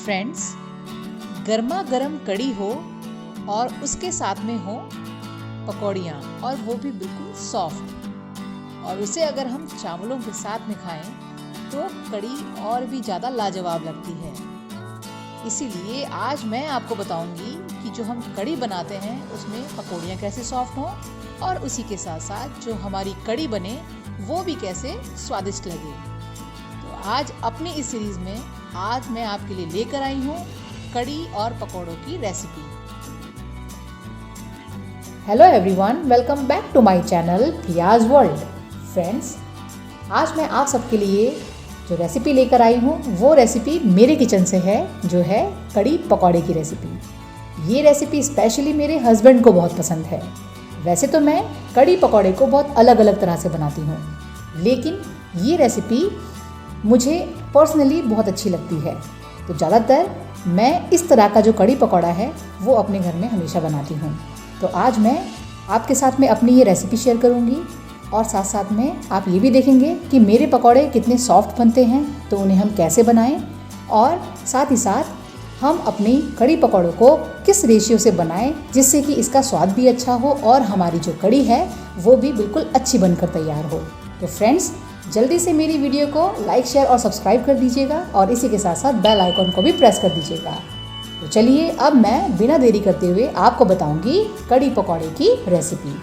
Friends, गर्मा गर्म कड़ी हो और उसके साथ में हो पकौड़ियाँ, और वो भी बिल्कुल सॉफ्ट, और उसे अगर हम चावलों के साथ में खाएं तो कड़ी और भी ज़्यादा लाजवाब लगती है। इसीलिए आज मैं आपको बताऊंगी कि जो हम कड़ी बनाते हैं उसमें पकौड़ियाँ कैसे सॉफ्ट हों, और उसी के साथ साथ जो हमारी कड़ी बने वो भी कैसे स्वादिष्ट लगे। तो आज अपनी इस सीरीज़ में आज मैं आपके लिए लेकर आई हूँ कड़ी और पकौड़ों की recipe. Hello everyone, welcome back to my channel Piyaj World. Friends, आज मैं आप सबके लिए जो रेसिपी लेकर आई हूँ वो रेसिपी मेरे किचन से है, जो है कड़ी पकौड़े की रेसिपी। ये रेसिपी स्पेशली मेरे हस्बैंड को बहुत पसंद है। वैसे तो मैं कड़ी पकौड़े को बहुत अलग अलग तरह से बनाती हूँ, लेकिन ये रेसिपी मुझे पर्सनली बहुत अच्छी लगती है। तो ज़्यादातर मैं इस तरह का जो कड़ी पकौड़ा है वो अपने घर में हमेशा बनाती हूँ। तो आज मैं आपके साथ में अपनी ये रेसिपी शेयर करूँगी, और साथ साथ में आप ये भी देखेंगे कि मेरे पकौड़े कितने सॉफ्ट बनते हैं, तो उन्हें हम कैसे बनाएं, और साथ ही साथ हम अपनी कड़ी पकौड़ों को किस रेशियो से बनाएं जिससे कि इसका स्वाद भी अच्छा हो और हमारी जो कड़ी है वो भी बिल्कुल अच्छी बनकर तैयार हो। तो फ्रेंड्स, जल्दी से मेरी वीडियो को लाइक, शेयर और सब्सक्राइब कर दीजिएगा, और इसी के साथ साथ बेल आइकन को भी प्रेस कर दीजिएगा। तो चलिए अब मैं बिना देरी करते हुए आपको बताऊंगी कड़ी पकौड़े की रेसिपी,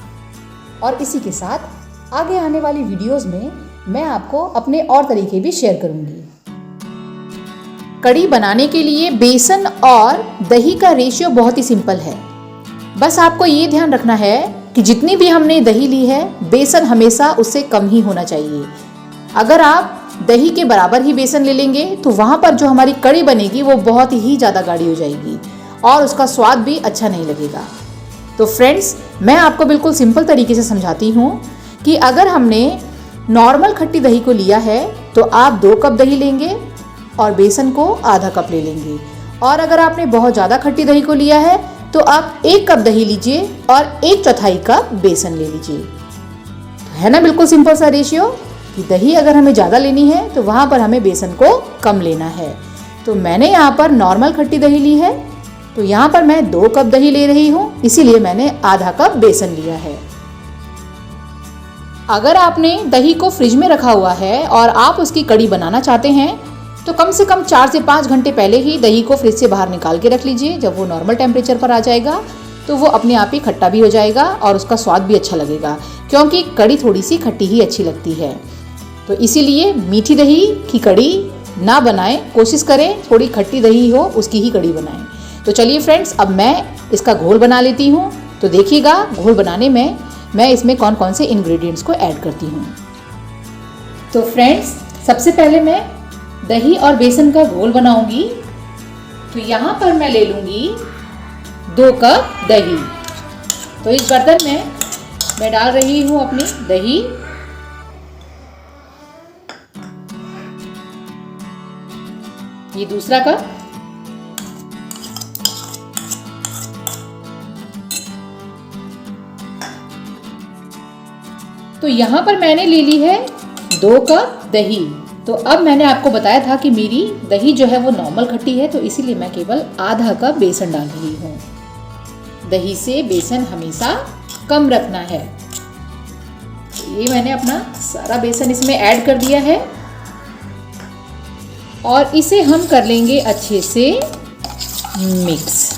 और इसी के साथ आगे आने वाली वीडियोस में मैं आपको अपने और तरीके भी शेयर करूंगी। कड़ी बनाने के लिए बेसन और दही का रेशियो बहुत ही सिंपल है। बस आपको ये ध्यान रखना है कि जितनी भी हमने दही ली है, बेसन हमेशा उससे कम ही होना चाहिए। अगर आप दही के बराबर ही बेसन ले लेंगे तो वहाँ पर जो हमारी कड़ी बनेगी वो बहुत ही ज़्यादा गाढ़ी हो जाएगी और उसका स्वाद भी अच्छा नहीं लगेगा। तो फ्रेंड्स, मैं आपको बिल्कुल सिंपल तरीके से समझाती हूँ कि अगर हमने नॉर्मल खट्टी दही को लिया है तो आप 2 कप दही लेंगे और बेसन को आधा कप ले लेंगे, और अगर आपने बहुत ज़्यादा खट्टी दही को लिया है तो आप 1 कप दही लीजिए और 1/4 कप बेसन ले लीजिए। है ना बिल्कुल सिंपल सा रेशियो कि दही अगर हमें ज़्यादा लेनी है तो वहाँ पर हमें बेसन को कम लेना है। तो मैंने यहाँ पर नॉर्मल खट्टी दही ली है, तो यहाँ पर मैं 2 कप दही ले रही हूँ, इसीलिए मैंने आधा कप बेसन लिया है। अगर आपने दही को फ्रिज में रखा हुआ है और आप उसकी कड़ी बनाना चाहते हैं तो कम से कम 4 से 5 घंटे पहले ही दही को फ्रिज से बाहर निकाल के रख लीजिए। जब वो नॉर्मल टेम्परेचर पर आ जाएगा तो वो अपने आप ही खट्टा भी हो जाएगा और उसका स्वाद भी अच्छा लगेगा, क्योंकि कड़ी थोड़ी सी खट्टी ही अच्छी लगती है। तो इसीलिए मीठी दही की कड़ी ना बनाएं, कोशिश करें थोड़ी खट्टी दही हो उसकी ही कड़ी बनाएं। तो चलिए फ्रेंड्स, अब मैं इसका घोल बना लेती हूँ। तो देखिएगा घोल बनाने में मैं इसमें कौन कौन से इंग्रेडिएंट्स को ऐड करती हूँ। तो फ्रेंड्स, सबसे पहले मैं दही और बेसन का घोल बनाऊंगी। तो यहाँ पर मैं ले लूँगी 2 कप दही। तो इस बर्तन में मैं डाल रही हूँ अपनी दही। ये दूसरा कप, तो यहाँ पर मैंने ले ली है 2 कप दही। तो अब मैंने आपको बताया था कि मेरी दही जो है वो नॉर्मल खट्टी है, तो इसीलिए मैं केवल आधा कप बेसन डाल रही हूँ। दही से बेसन हमेशा कम रखना है। ये मैंने अपना सारा बेसन इसमें ऐड कर दिया है, और इसे हम कर लेंगे अच्छे से मिक्स।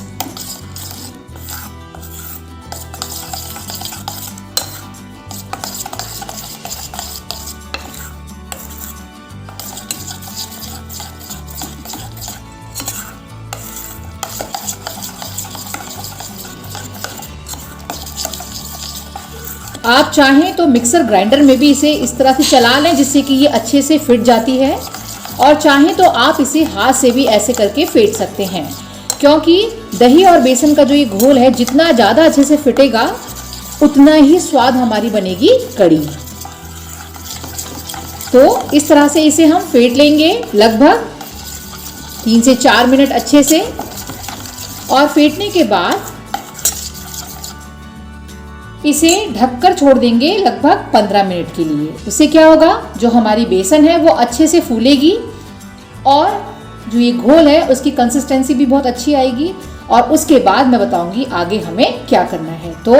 आप चाहें तो मिक्सर ग्राइंडर में भी इसे इस तरह से चला लें जिससे कि ये अच्छे से फिट जाती है, और चाहें तो आप इसे हाथ से भी ऐसे करके फेंट सकते हैं, क्योंकि दही और बेसन का जो ये घोल है जितना ज़्यादा अच्छे से फिटेगा उतना ही स्वाद हमारी बनेगी कड़ी। तो इस तरह से इसे हम फेंट लेंगे लगभग 3 से 4 मिनट अच्छे से, और फेंटने के बाद इसे ढककर छोड़ देंगे लगभग 15 मिनट के लिए। उससे क्या होगा, जो हमारी बेसन है वो अच्छे से फूलेगी और जो ये घोल है उसकी कंसिस्टेंसी भी बहुत अच्छी आएगी और उसके बाद मैं बताऊंगी आगे हमें क्या करना है। तो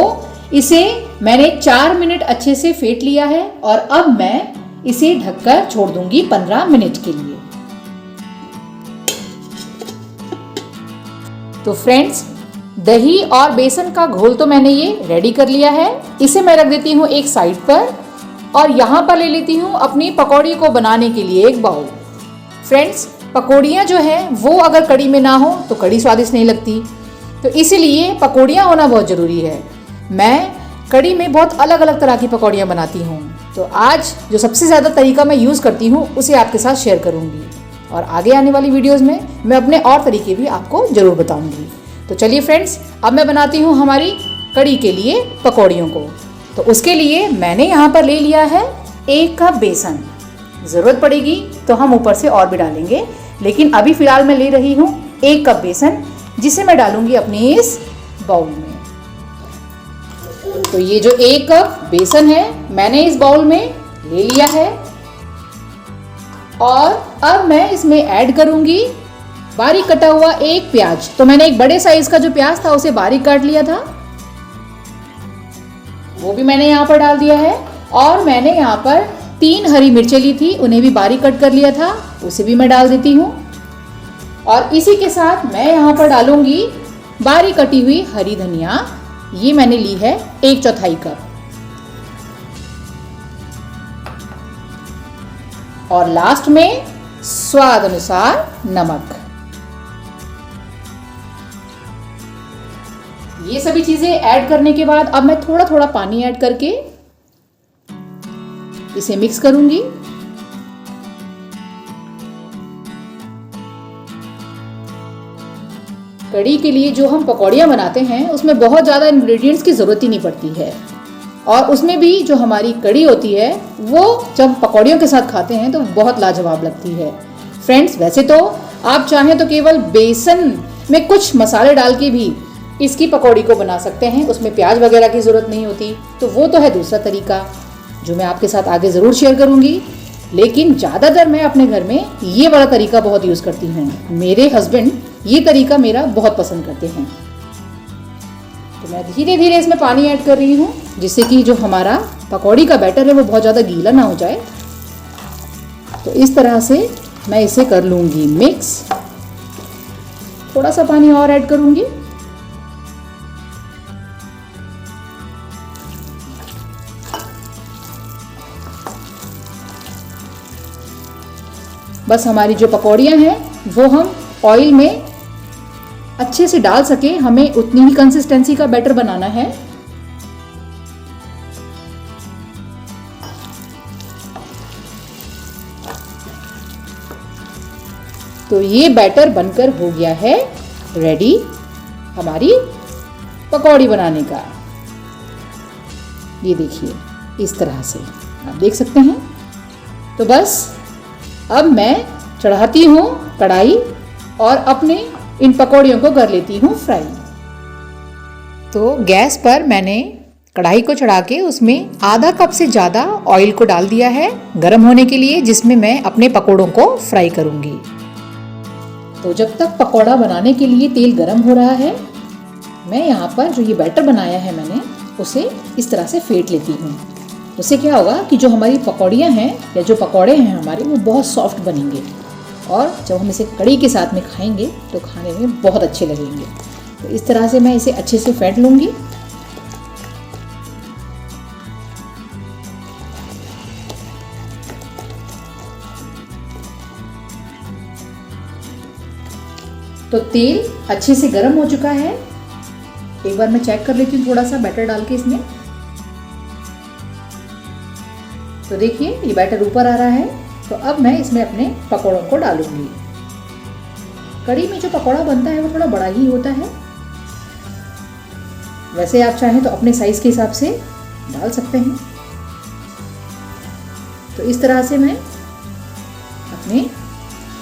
इसे मैंने 4 मिनट अच्छे से फेंट लिया है और अब मैं इसे ढककर छोड़ दूंगी 15 मिनट के लिए। तो फ्रेंड्स, दही और बेसन का घोल तो मैंने ये रेडी कर लिया है। इसे मैं रख देती हूँ एक साइड पर और यहाँ पर ले लेती हूँ अपनी पकौड़ी को बनाने के लिए एक बाउल। फ्रेंड्स, पकौड़ियाँ जो है वो अगर कड़ी में ना हो तो कड़ी स्वादिष्ट नहीं लगती, तो इसीलिए पकौड़ियाँ होना बहुत ज़रूरी है। मैं कड़ी में बहुत अलग अलग तरह की पकौड़ियाँ बनाती हूँ, तो आज जो सबसे ज़्यादा तरीका मैं यूज़ करती हूँ उसे आपके साथ शेयर करूँगी और आगे आने वाली वीडियोज़ में मैं अपने और तरीके भी आपको ज़रूर बताऊँगी। तो चलिए फ्रेंड्स, अब मैं बनाती हूँ हमारी कड़ी के लिए पकौड़ियों को। तो उसके लिए मैंने यहाँ पर ले लिया है 1 कप बेसन। ज़रूरत पड़ेगी तो हम ऊपर से और भी डालेंगे, लेकिन अभी फ़िलहाल मैं ले रही हूँ 1 कप बेसन, जिसे मैं डालूँगी अपनी इस बाउल में। तो ये जो 1 कप बेसन है मैंने इस बाउल में ले लिया है और अब मैं इसमें ऐड करूँगी बारीक कटा हुआ 1 प्याज। तो मैंने एक बड़े साइज का जो प्याज था उसे बारीक काट लिया था, वो भी मैंने यहाँ पर डाल दिया है। और मैंने यहाँ पर 3 हरी मिर्चें ली थी, उन्हें भी बारीक कट कर लिया था, उसे भी मैं डाल देती हूँ। और इसी के साथ मैं यहाँ पर डालूंगी बारीक कटी हुई हरी धनिया, ये मैंने ली है 1/4 कप। और लास्ट में स्वाद अनुसार नमक। ये सभी चीजें ऐड करने के बाद अब मैं थोड़ा थोड़ा पानी ऐड करके इसे मिक्स करूंगी। कड़ी के लिए जो हम पकौड़ियाँ बनाते हैं उसमें बहुत ज़्यादा इंग्रेडिएंट्स की ज़रूरत ही नहीं पड़ती है, और उसमें भी जो हमारी कड़ी होती है वो जब पकौड़ियों के साथ खाते हैं तो बहुत लाजवाब लगती है। फ्रेंड्स, वैसे तो आप चाहें तो केवल बेसन में कुछ मसाले डाल के भी इसकी पकौड़ी को बना सकते हैं, उसमें प्याज वगैरह की ज़रूरत नहीं होती, तो वो तो है दूसरा तरीका जो मैं आपके साथ आगे ज़रूर शेयर करूँगी। लेकिन ज़्यादातर मैं अपने घर में ये वाला तरीका बहुत यूज़ करती हूँ। मेरे हस्बैंड ये तरीका मेरा बहुत पसंद करते हैं। तो मैं धीरे धीरे इसमें पानी ऐड कर रही हूँ, जिससे कि जो हमारा पकौड़ी का बैटर है वो बहुत ज़्यादा गीला ना हो जाए। तो इस तरह से मैं इसे कर लूँगी मिक्स। थोड़ा सा पानी और ऐड करूँगी। बस हमारी जो पकौड़ियाँ हैं वो हम ऑयल में अच्छे से डाल सके, हमें उतनी ही कंसिस्टेंसी का बैटर बनाना है। तो ये बैटर बनकर हो गया है रेडी हमारी पकौड़ी बनाने का। ये देखिए, इस तरह से आप देख सकते हैं। तो बस अब मैं चढ़ाती हूँ कढ़ाई और अपने इन पकौड़ियों को कर लेती हूँ फ्राई। तो गैस पर मैंने कढ़ाई को चढ़ा के उसमें आधा कप से ज़्यादा ऑयल को डाल दिया है गर्म होने के लिए, जिसमें मैं अपने पकौड़ों को फ्राई करूँगी। तो जब तक पकौड़ा बनाने के लिए तेल गर्म हो रहा है, मैं यहाँ पर जो ये बैटर बनाया है मैंने उसे इस तरह से फेंट लेती हूँ। उससे क्या होगा कि जो हमारी पकौड़ियाँ हैं या जो पकौड़े हैं हमारे, वो बहुत सॉफ्ट बनेंगे और जब हम इसे कड़ी के साथ में खाएंगे तो खाने में बहुत अच्छे लगेंगे। तो इस तरह से मैं इसे अच्छे से फेंट लूँगी। तो तेल अच्छे से गर्म हो चुका है। एक बार मैं चेक कर लेती हूँ थोड़ा सा बैटर डाल के इसमें। तो देखिए, ये बैटर ऊपर आ रहा है। तो अब मैं इसमें अपने पकौड़ों को डालूंगी। कड़ी में जो पकौड़ा बनता है वो थोड़ा बड़ा ही होता है। वैसे आप चाहें तो अपने साइज के हिसाब से डाल सकते हैं। तो इस तरह से मैं अपने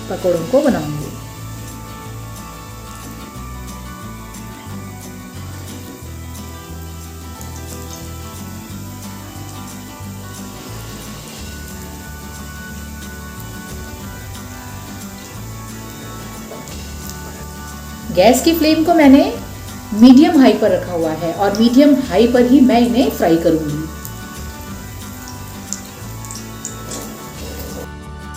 पकौड़ों को बनाऊंगी। गैस की फ्लेम को मैंने मीडियम हाई पर रखा हुआ है और मीडियम हाई पर ही मैं इन्हें फ्राई करूंगी।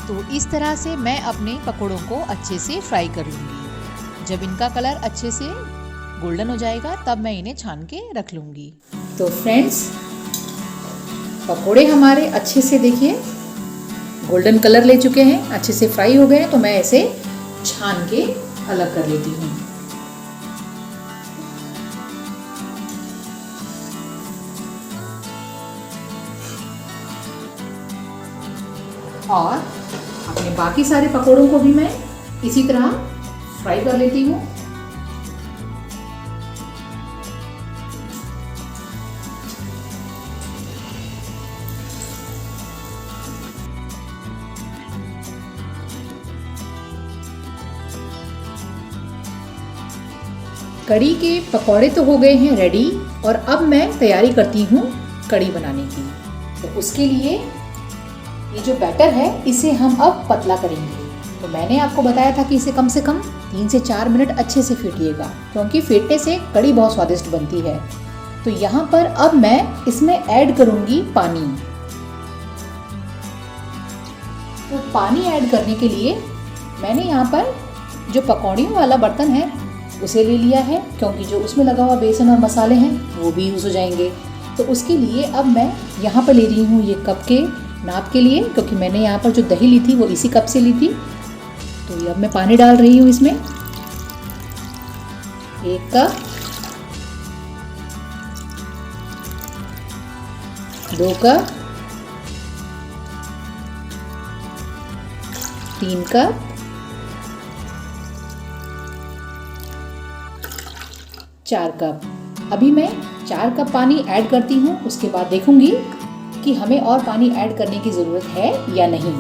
तो इस तरह से मैं अपने पकोड़ों को अच्छे से फ्राई कर लूँगी। जब इनका कलर अच्छे से गोल्डन हो जाएगा तब मैं इन्हें छान के रख लूँगी। तो फ्रेंड्स, पकोड़े हमारे अच्छे से देखिए गोल्डन कलर ले चुके हैं, अच्छे से फ्राई हो गए हैं। तो मैं इसे छान के अलग कर लेती हूँ। और अपने बाकी सारे पकोड़ों को भी मैं इसी तरह फ्राई कर लेती हूँ। कड़ी के पकौड़े तो हो गए हैं रेडी और अब मैं तैयारी करती हूँ कड़ी बनाने की। तो उसके लिए ये जो बैटर है इसे हम अब पतला करेंगे। तो मैंने आपको बताया था कि इसे कम से कम 3 से 4 मिनट अच्छे से फेंटिएगा, क्योंकि फेंटने से कड़ी बहुत स्वादिष्ट बनती है। तो यहाँ पर अब मैं इसमें ऐड करूँगी पानी। तो पानी ऐड करने के लिए मैंने यहाँ पर जो पकौड़ियों वाला बर्तन है उसे ले लिया है, क्योंकि जो उसमें लगा हुआ बेसन और मसाले हैं वो भी यूज़ हो जाएंगे। तो उसके लिए अब मैं यहाँ पर ले रही हूँ ये कप के नाप के लिए, क्योंकि मैंने यहाँ पर जो दही ली थी वो इसी कप से ली थी। तो ये अब मैं पानी डाल रही हूँ इसमें 1 कप, 2 कप, 3 कप, 4 कप। अभी मैं 4 कप पानी ऐड करती हूँ, उसके बाद देखूंगी कि हमें और पानी ऐड करने की ज़रूरत है या नहीं।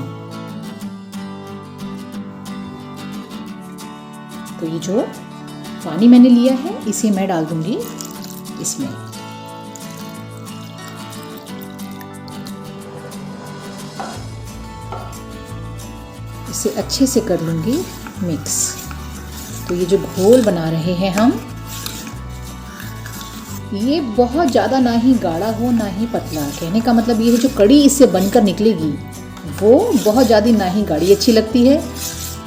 तो ये जो पानी मैंने लिया है इसे मैं डाल दूंगी इसमें। इसे अच्छे से कर लूंगी मिक्स। तो ये जो घोल बना रहे हैं हम, ये बहुत ज़्यादा ना ही गाढ़ा हो ना ही पतला। कहने का मतलब ये है जो कड़ी इससे बनकर निकलेगी वो बहुत ज़्यादा ना ही गाढ़ी अच्छी लगती है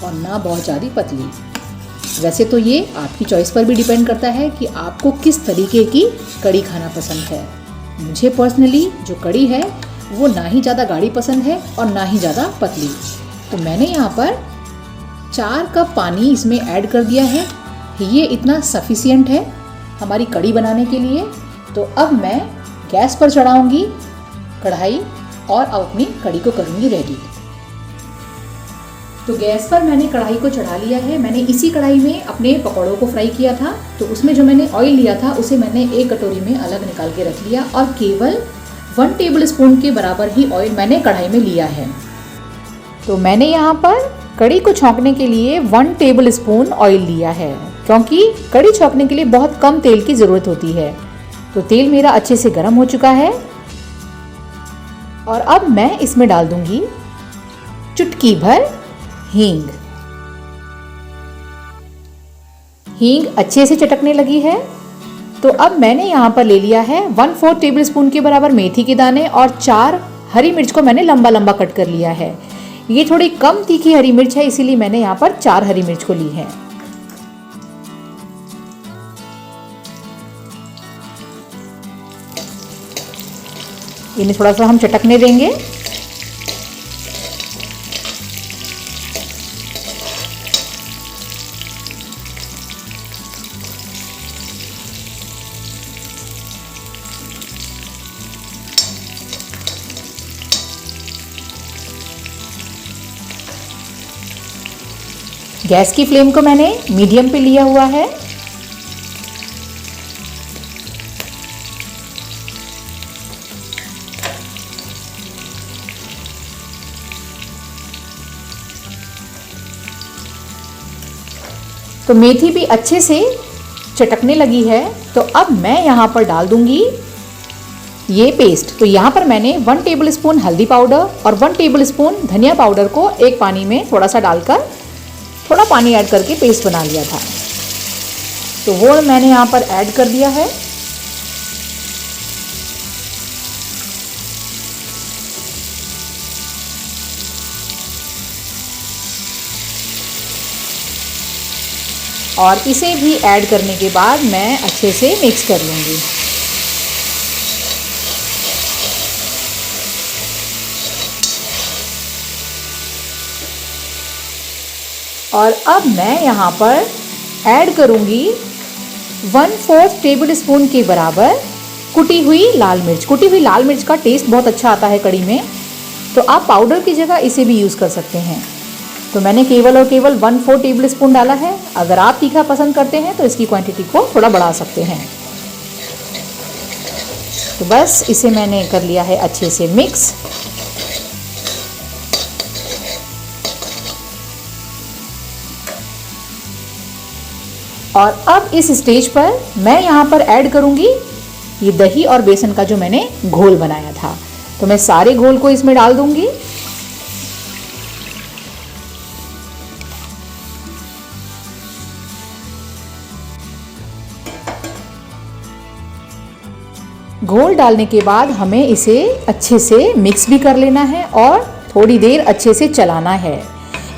और ना बहुत ज़्यादा पतली। वैसे तो ये आपकी चॉइस पर भी डिपेंड करता है कि आपको किस तरीके की कड़ी खाना पसंद है। मुझे पर्सनली जो कड़ी है वो ना ही ज़्यादा गाढ़ी पसंद है और ना ही ज़्यादा पतली। तो मैंने यहाँ पर 4 कप पानी इसमें ऐड कर दिया है। ये इतना सफिशिएंट है हमारी कड़ी बनाने के लिए। तो अब मैं गैस पर चढ़ाऊंगी कढ़ाई और अब अपनी कड़ी को करूंगी रेडी। तो गैस पर मैंने कढ़ाई को चढ़ा लिया है। मैंने इसी कढ़ाई में अपने पकौड़ों को फ्राई किया था। तो उसमें जो मैंने ऑयल लिया था उसे मैंने एक कटोरी में अलग निकाल के रख लिया और केवल 1 टेबल स्पून के बराबर ही ऑयल मैंने कढ़ाई में लिया है। तो मैंने यहाँ पर कड़ी को छौंकने के लिए 1 टेबल स्पून ऑयल लिया है, क्योंकि कड़ी छौंकने के लिए बहुत कम तेल की ज़रूरत होती है। तो तेल मेरा अच्छे से गर्म हो चुका है और अब मैं इसमें डाल दूंगी चुटकी भर हींग। हींग अच्छे से चटकने लगी है। तो अब मैंने यहाँ पर ले लिया है 1/4 टेबल स्पून के बराबर मेथी के दाने और 4 हरी मिर्च को मैंने लंबा लंबा कट कर लिया है। ये थोड़ी कम तीखी हरी मिर्च है, इसीलिए मैंने यहाँ पर 4 हरी मिर्च को ली है। इन्हें थोड़ा सा हम चटकने देंगे। गैस की फ्लेम को मैंने मीडियम पे लिया हुआ है। तो मेथी भी अच्छे से चटकने लगी है। तो अब मैं यहाँ पर डाल दूंगी ये पेस्ट। तो यहाँ पर मैंने 1 टेबल स्पून हल्दी पाउडर और 1 टेबल स्पून धनिया पाउडर को एक पानी में थोड़ा सा डालकर थोड़ा पानी ऐड करके पेस्ट बना लिया था। तो वो मैंने यहाँ पर ऐड कर दिया है। और इसे भी ऐड करने के बाद मैं अच्छे से मिक्स कर लूँगी। और अब मैं यहाँ पर ऐड करूँगी 1/4 टेबल स्पून के बराबर कुटी हुई लाल मिर्च। कुटी हुई लाल मिर्च का टेस्ट बहुत अच्छा आता है कड़ी में, तो आप पाउडर की जगह इसे भी यूज़ कर सकते हैं। तो मैंने केवल और केवल 1/4 टेबल स्पून डाला है। अगर आप तीखा पसंद करते हैं तो इसकी क्वांटिटी को थोड़ा बढ़ा सकते हैं। तो बस इसे मैंने कर लिया है अच्छे से मिक्स। और अब इस स्टेज पर मैं यहाँ पर ऐड करूँगी ये दही और बेसन का जो मैंने घोल बनाया था। तो मैं सारे घोल को इसमें डाल दूँगी। घोल डालने के बाद हमें इसे अच्छे से मिक्स भी कर लेना है और थोड़ी देर अच्छे से चलाना है।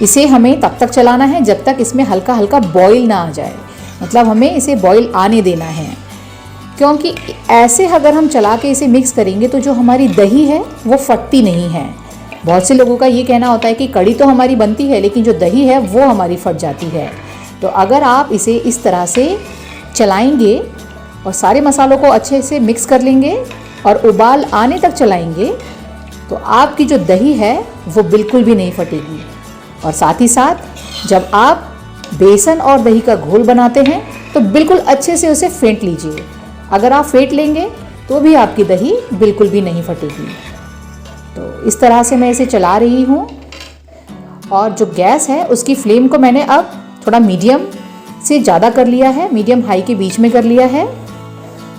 इसे हमें तब तक चलाना है जब तक इसमें हल्का हल्का बॉईल ना आ जाए, मतलब हमें इसे बॉईल आने देना है। क्योंकि ऐसे अगर हम चला के इसे मिक्स करेंगे तो जो हमारी दही है वो फटती नहीं है। बहुत से लोगों का ये कहना होता है कि कड़ी तो हमारी बनती है लेकिन जो दही है वो हमारी फट जाती है। तो अगर आप इसे इस तरह से चलाएंगे और सारे मसालों को अच्छे से मिक्स कर लेंगे और उबाल आने तक चलाएंगे तो आपकी जो दही है वो बिल्कुल भी नहीं फटेगी। और साथ ही साथ जब आप बेसन और दही का घोल बनाते हैं तो बिल्कुल अच्छे से उसे फेंट लीजिए। अगर आप फेंट लेंगे तो भी आपकी दही बिल्कुल भी नहीं फटेगी। तो इस तरह से मैं इसे चला रही हूँ। और जो गैस है उसकी फ्लेम को मैंने अब थोड़ा मीडियम से ज़्यादा कर लिया है, मीडियम हाई के बीच में कर लिया है।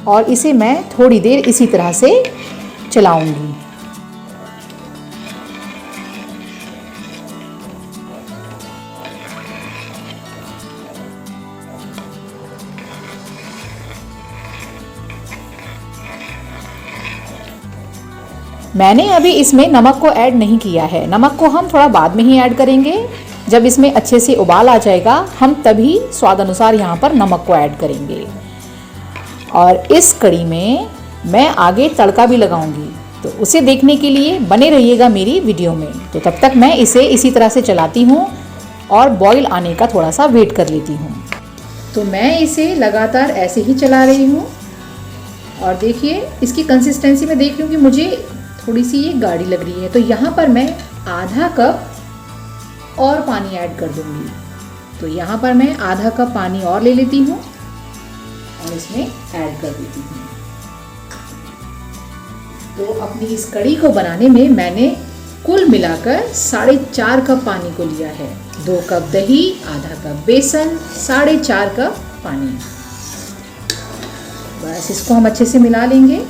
और इसे मैं थोड़ी देर इसी तरह से चलाऊंगी। मैंने अभी इसमें नमक को ऐड नहीं किया है। नमक को हम थोड़ा बाद में ही ऐड करेंगे। जब इसमें अच्छे से उबाल आ जाएगा हम तभी स्वाद अनुसार यहाँ पर नमक को ऐड करेंगे। और इस कड़ी में मैं आगे तड़का भी लगाऊंगी, तो उसे देखने के लिए बने रहिएगा मेरी वीडियो में। तो तब तक मैं इसे इसी तरह से चलाती हूँ और बॉईल आने का थोड़ा सा वेट कर लेती हूँ। तो मैं इसे लगातार ऐसे ही चला रही हूँ। और देखिए इसकी कंसिस्टेंसी में देख रही हूँ कि मुझे थोड़ी सी ये गाढ़ी लग रही है। तो यहाँ पर मैं आधा कप और पानी ऐड कर दूँगी। तो यहाँ पर मैं आधा कप पानी और ले लेती हूँ और इसमें ऐड कर देती हूँ। तो अपनी इस कड़ी को बनाने में मैंने कुल मिलाकर 4.5 कप पानी को लिया है। 2 कप दही, आधा कप बेसन, 4.5 कप पानी। बस इसको हम अच्छे से मिला लेंगे।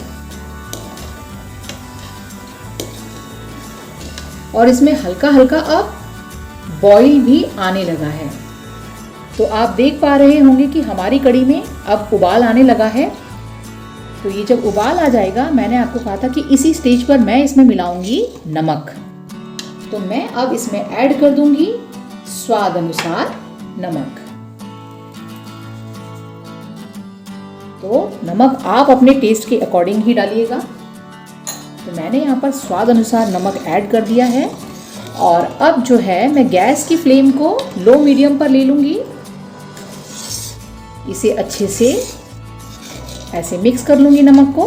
और इसमें हल्का हल्का अब बॉईल भी आने लगा है। तो आप देख पा रहे होंगे कि हमारी कड़ी में अब उबाल आने लगा है। तो ये जब उबाल आ जाएगा, मैंने आपको कहा था कि इसी स्टेज पर मैं इसमें मिलाऊंगी नमक। तो मैं अब इसमें ऐड कर दूंगी स्वाद अनुसार नमक। तो नमक आप अपने टेस्ट के अकॉर्डिंग ही डालिएगा। तो मैंने यहाँ पर स्वाद अनुसार नमक ऐड कर दिया है। और अब जो है मैं गैस की फ्लेम को लो मीडियम पर ले लूँगी। इसे अच्छे से ऐसे मिक्स कर लूँगी नमक को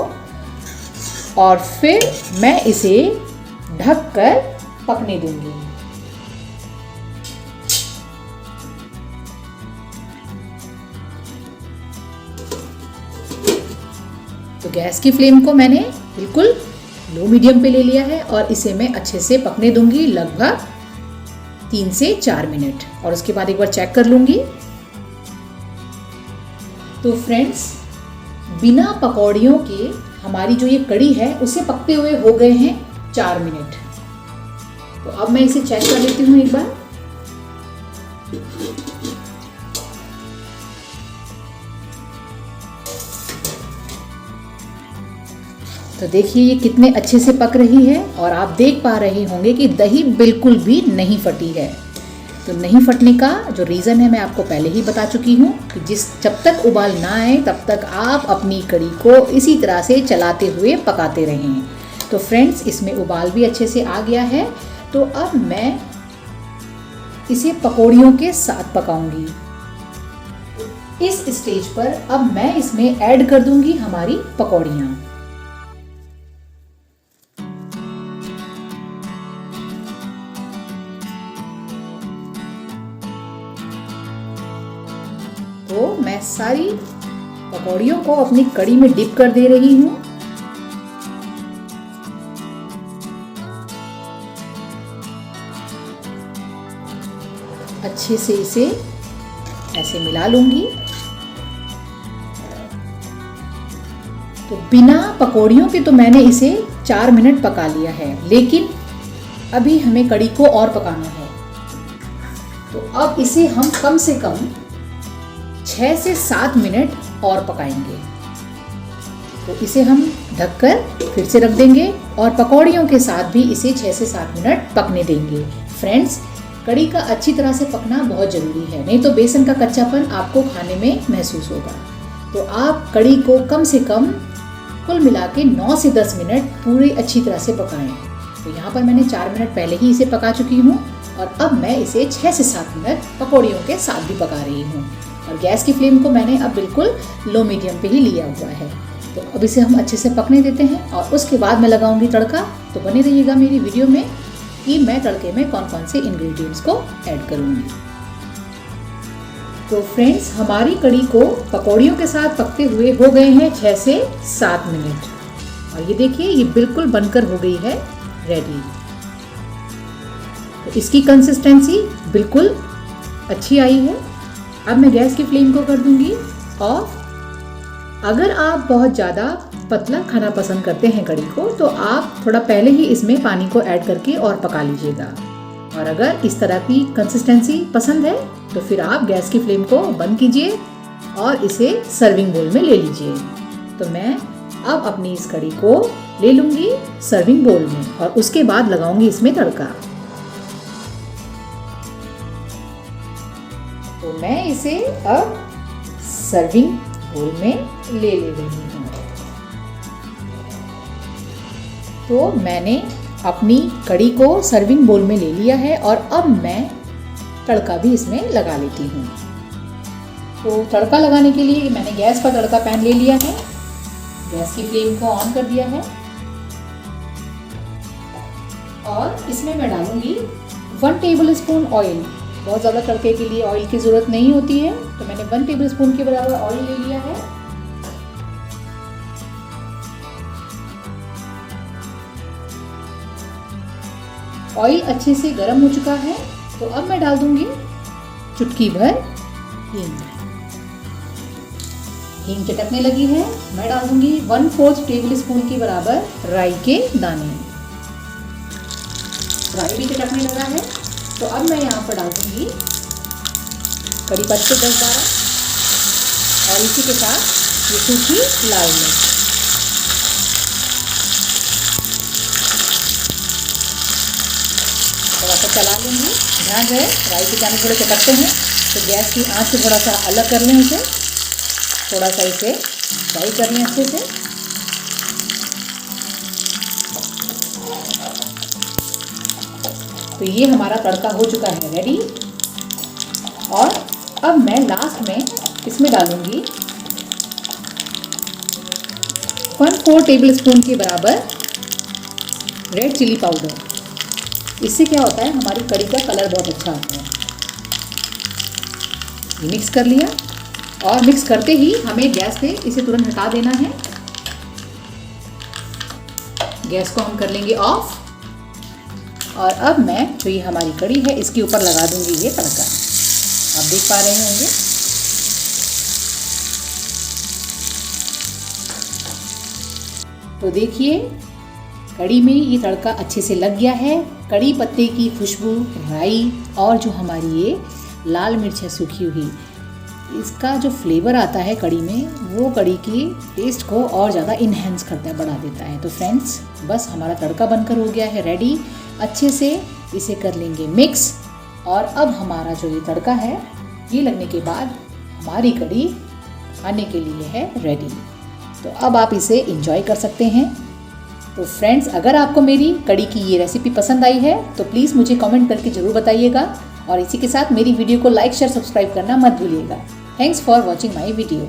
और फिर मैं इसे ढक कर पकने दूँगी। तो गैस की फ्लेम को मैंने बिल्कुल लो मीडियम पे ले लिया है और इसे मैं अच्छे से पकने दूंगी लगभग 3 से 4 मिनट। और उसके बाद एक बार चेक कर लूंगी। तो फ्रेंड्स, बिना पकौड़ियों के हमारी जो ये कड़ी है उसे पकते हुए हो गए हैं 4 मिनट। तो अब मैं इसे चेक कर लेती हूँ एक बार। 4 तो देखिए ये कितने अच्छे से पक रही है और आप देख पा रहे होंगे कि दही बिल्कुल भी नहीं फटी है। तो नहीं फटने का जो रीज़न है मैं आपको पहले ही बता चुकी हूँ कि जब तक उबाल ना आए तब तक आप अपनी कढ़ी को इसी तरह से चलाते हुए पकाते रहें। तो फ्रेंड्स, इसमें उबाल भी अच्छे से आ गया है। तो अब मैं इसे पकौड़ियों के साथ पकाऊंगी। इस स्टेज पर अब मैं इसमें ऐड कर दूंगी हमारी पकौड़ियाँ। तो मैं सारी पकौड़ियों को अपनी कढ़ी में डिप कर दे रही हूँ। अच्छे से इसे ऐसे मिला लूंगी। तो बिना पकौड़ियों के तो मैंने इसे 4 मिनट पका लिया है, लेकिन अभी हमें कढ़ी को और पकाना है। तो अब इसे हम कम से कम 6 से 7 मिनट और पकाएंगे। तो इसे हम ढककर फिर से रख देंगे और पकौड़ियों के साथ भी इसे 6 से 7 मिनट पकने देंगे। फ्रेंड्स, कढ़ी का अच्छी तरह से पकना बहुत ज़रूरी है, नहीं तो बेसन का कच्चापन आपको खाने में महसूस होगा। तो आप कढ़ी को कम से कम कुल मिला के 9 से 10 मिनट पूरी अच्छी तरह से पकाएं। तो यहाँ पर मैंने 4 मिनट पहले ही इसे पका चुकी हूँ और अब मैं इसे 6 से 7 मिनट पकौड़ियों के साथ भी पका रही हूँ। और गैस की फ्लेम को मैंने अब बिल्कुल लो मीडियम पे ही लिया हुआ है। तो अब इसे हम अच्छे से पकने देते हैं और उसके बाद मैं लगाऊंगी तड़का। तो बने रहिएगा मेरी वीडियो में कि मैं तड़के में कौन कौन से इंग्रेडिएंट्स को ऐड करूँगी। तो फ्रेंड्स, हमारी कढ़ी को पकौड़ियों के साथ पकते हुए हो गए हैं 6 से 7 मिनट और ये देखिए ये बिल्कुल बनकर हो गई है रेडी। तो इसकी कंसिस्टेंसी बिल्कुल अच्छी आई है। अब मैं गैस की फ्लेम को कर दूंगी ऑफ। अगर आप बहुत ज़्यादा पतला खाना पसंद करते हैं कढ़ी को, तो आप थोड़ा पहले ही इसमें पानी को ऐड करके और पका लीजिएगा। और अगर इस तरह की कंसिस्टेंसी पसंद है तो फिर आप गैस की फ्लेम को बंद कीजिए और इसे सर्विंग बोल में ले लीजिए। तो मैं अब अपनी इस कढ़ी को ले लूँगी सर्विंग बोल में और उसके बाद लगाऊंगी इसमें तड़का। तो मैं इसे अब सर्विंग बोल में ले रही हूँ। तो मैंने अपनी कढ़ी को सर्विंग बोल में ले लिया है और अब मैं तड़का भी इसमें लगा लेती हूँ। तो तड़का लगाने के लिए मैंने गैस पर तड़का पैन ले लिया है, गैस की फ्लेम को ऑन कर दिया है और इसमें मैं डालूंगी 1 टेबल स्पून ऑयल। बहुत ज़्यादा तड़के के लिए ऑयल की ज़रूरत नहीं होती है, तो मैंने 1 टेबल स्पून के बराबर ऑयल ले लिया है। ऑयल अच्छे से गर्म हो चुका है, तो अब मैं डाल दूंगी चुटकी भर हींग। हींग चटकने लगी है, मैं डाल दूंगी 1/4 टेबल स्पून के बराबर राई के दाने। राई भी चटकने लगा है, तो अब मैं यहाँ पर डाल दूंगी कड़ी पत्ते 10-12 और इसी के साथ ये सूखी लाल मिर्च। थोड़ा सा चला लेंगे, ध्यान रहे राई के दाने थोड़े चटकते हैं तो गैस की आंच से थोड़ा सा अलग कर लें उसे, थोड़ा सा इसे फ्राई कर लें अच्छे से। तो ये हमारा तड़का हो चुका है रेडी। और अब मैं लास्ट में इसमें डालूंगी 1/4 टेबल स्पून के बराबर रेड चिली पाउडर। इससे क्या होता है, हमारी कढ़ी का कलर बहुत अच्छा आता है। ये मिक्स कर लिया और मिक्स करते ही हमें गैस पे इसे तुरंत हटा देना है। गैस को हम कर लेंगे ऑफ और अब मैं जो ये हमारी कढ़ी है इसके ऊपर लगा दूंगी ये तड़का। आप देख पा रहे होंगे। तो देखिए कढ़ी में ये तड़का अच्छे से लग गया है। कड़ी पत्ते की खुशबू, राई और जो हमारी ये लाल मिर्च है सूखी हुई, इसका जो फ्लेवर आता है कड़ी में, वो कड़ी की टेस्ट को और ज़्यादा इन्हेंस करता है, बढ़ा देता है। तो फ्रेंड्स, बस हमारा तड़का बनकर हो गया है रेडी। अच्छे से इसे कर लेंगे मिक्स। और अब हमारा जो ये तड़का है, ये लगने के बाद हमारी कड़ी खाने के लिए है रेडी। तो अब आप इसे इंजॉय कर सकते हैं। तो फ्रेंड्स, अगर आपको मेरी कड़ी की ये रेसिपी पसंद आई है तो प्लीज़ मुझे कमेंट करके ज़रूर बताइएगा। और इसी के साथ मेरी वीडियो को लाइक, शेयर, सब्सक्राइब करना मत भूलिएगा। Thanks for watching my video.